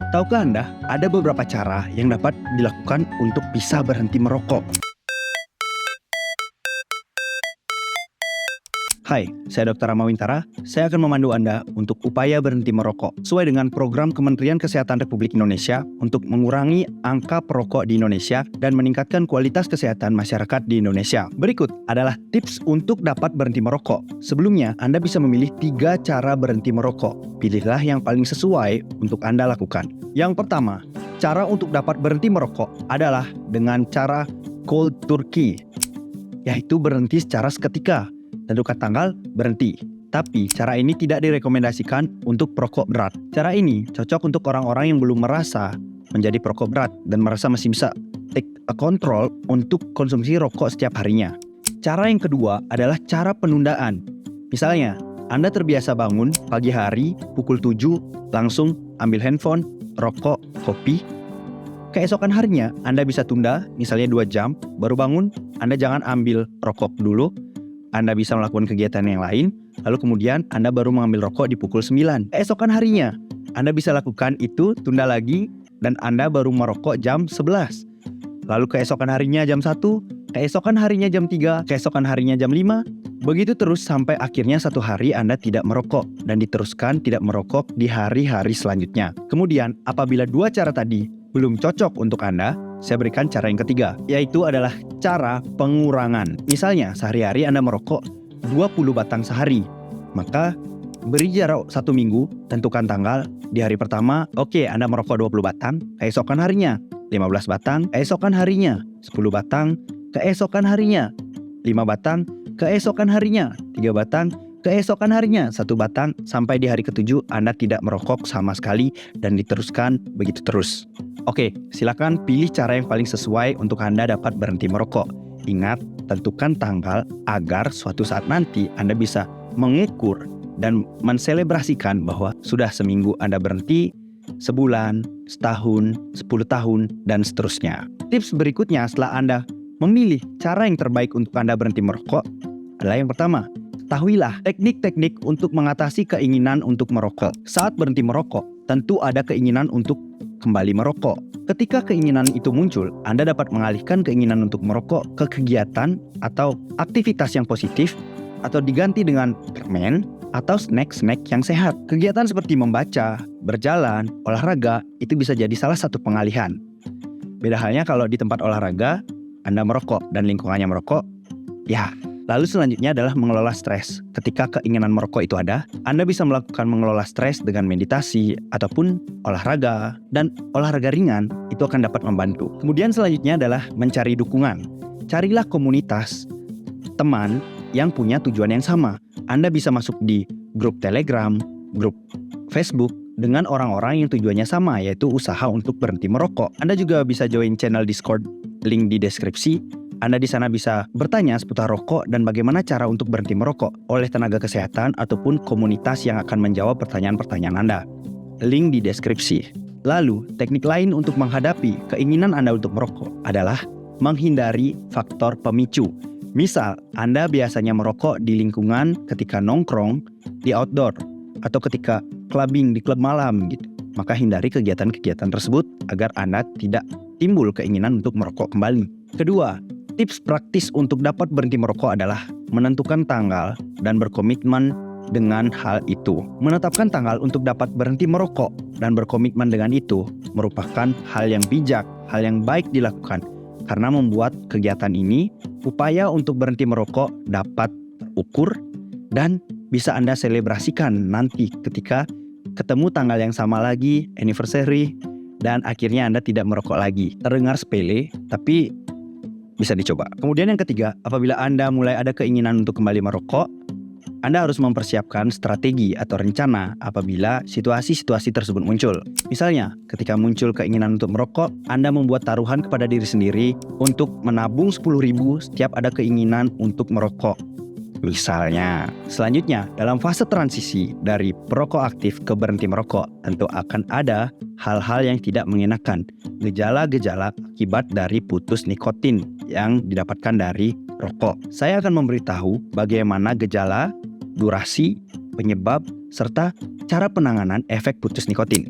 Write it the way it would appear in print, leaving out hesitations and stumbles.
Tahukah Anda, ada beberapa cara yang dapat dilakukan untuk bisa berhenti merokok? Hai, saya Dr. Rama Wintara. Saya akan memandu Anda untuk upaya berhenti merokok sesuai dengan program Kementerian Kesehatan Republik Indonesia untuk mengurangi angka perokok di Indonesia dan meningkatkan kualitas kesehatan masyarakat di Indonesia. Berikut adalah tips untuk dapat berhenti merokok. Sebelumnya, Anda bisa memilih 3 cara berhenti merokok. Pilihlah yang paling sesuai untuk Anda lakukan. Yang pertama, cara untuk dapat berhenti merokok adalah dengan cara cold turkey, yaitu berhenti secara seketika. Tentukan tanggal, berhenti. Tapi cara ini tidak direkomendasikan untuk perokok berat. Cara ini cocok untuk orang-orang yang belum merasa menjadi perokok berat dan merasa masih bisa take a control untuk konsumsi rokok setiap harinya. Cara yang kedua adalah cara penundaan. Misalnya, Anda terbiasa bangun pagi hari pukul 7, langsung ambil handphone, rokok, kopi. Keesokan harinya, Anda bisa tunda, misalnya 2 jam, baru bangun, Anda jangan ambil rokok dulu. Anda bisa melakukan kegiatan yang lain, lalu kemudian Anda baru mengambil rokok di pukul 9. Keesokan harinya, Anda bisa lakukan itu, tunda lagi, dan Anda baru merokok jam 11. Lalu keesokan harinya jam 1, keesokan harinya jam 3, keesokan harinya jam 5. Begitu terus sampai akhirnya satu hari Anda tidak merokok, dan diteruskan tidak merokok di hari-hari selanjutnya. Kemudian, apabila 2 cara tadi belum cocok untuk Anda, saya berikan cara yang ketiga, yaitu adalah cara pengurangan. Misalnya, sehari-hari Anda merokok 20 batang sehari. Maka, beri jarak 1 minggu, tentukan tanggal. Di hari pertama, Anda merokok 20 batang. Keesokan harinya, 15 batang. Keesokan harinya, 10 batang. Keesokan harinya, 5 batang. Keesokan harinya, 3 batang. Keesokan harinya, 1 batang. Sampai di hari ke-7, Anda tidak merokok sama sekali dan diteruskan begitu terus. Silakan pilih cara yang paling sesuai untuk Anda dapat berhenti merokok. Ingat, tentukan tanggal agar suatu saat nanti Anda bisa mengukur dan menselebrasikan bahwa sudah seminggu Anda berhenti, sebulan, setahun, 10 tahun, dan seterusnya. Tips berikutnya setelah Anda memilih cara yang terbaik untuk Anda berhenti merokok adalah yang pertama, ketahuilah teknik-teknik untuk mengatasi keinginan untuk merokok. Saat berhenti merokok, tentu ada keinginan untuk kembali merokok. Ketika keinginan itu muncul, Anda dapat mengalihkan keinginan untuk merokok ke kegiatan atau aktivitas yang positif atau diganti dengan permen atau snack-snack yang sehat. Kegiatan seperti membaca, berjalan, olahraga itu bisa jadi salah satu pengalihan. Beda halnya kalau di tempat olahraga Anda merokok dan lingkungannya merokok, Lalu selanjutnya adalah mengelola stres. Ketika keinginan merokok itu ada, Anda bisa melakukan mengelola stres dengan meditasi ataupun olahraga. Dan olahraga ringan itu akan dapat membantu. Kemudian selanjutnya adalah mencari dukungan. Carilah komunitas teman yang punya tujuan yang sama. Anda bisa masuk di grup Telegram, grup Facebook dengan orang-orang yang tujuannya sama, yaitu usaha untuk berhenti merokok. Anda juga bisa join channel Discord, link di deskripsi. Anda di sana bisa bertanya seputar rokok dan bagaimana cara untuk berhenti merokok oleh tenaga kesehatan ataupun komunitas yang akan menjawab pertanyaan-pertanyaan Anda. Link di deskripsi. Lalu, teknik lain untuk menghadapi keinginan Anda untuk merokok adalah menghindari faktor pemicu. Misal, Anda biasanya merokok di lingkungan ketika nongkrong di outdoor atau ketika clubbing di klub malam gitu. Maka hindari kegiatan-kegiatan tersebut agar Anda tidak timbul keinginan untuk merokok kembali. Kedua, tips praktis untuk dapat berhenti merokok adalah menentukan tanggal dan berkomitmen dengan hal itu. Menetapkan tanggal untuk dapat berhenti merokok dan berkomitmen dengan itu merupakan hal yang bijak, hal yang baik dilakukan. Karena membuat kegiatan ini, upaya untuk berhenti merokok dapat terukur dan bisa Anda selebrasikan nanti ketika ketemu tanggal yang sama lagi, anniversary, dan akhirnya Anda tidak merokok lagi. Terdengar sepele, tapi bisa dicoba. Kemudian yang ketiga, apabila Anda mulai ada keinginan untuk kembali merokok, Anda harus mempersiapkan strategi atau rencana apabila situasi-situasi tersebut muncul. Misalnya, ketika muncul keinginan untuk merokok, Anda membuat taruhan kepada diri sendiri untuk menabung 10.000 setiap ada keinginan untuk merokok. Misalnya, selanjutnya dalam fase transisi dari perokok aktif ke berhenti merokok, tentu akan ada hal-hal yang tidak mengenakan, gejala-gejala akibat dari putus nikotin yang didapatkan dari rokok. Saya akan memberitahu bagaimana gejala, durasi, penyebab, serta cara penanganan efek putus nikotin.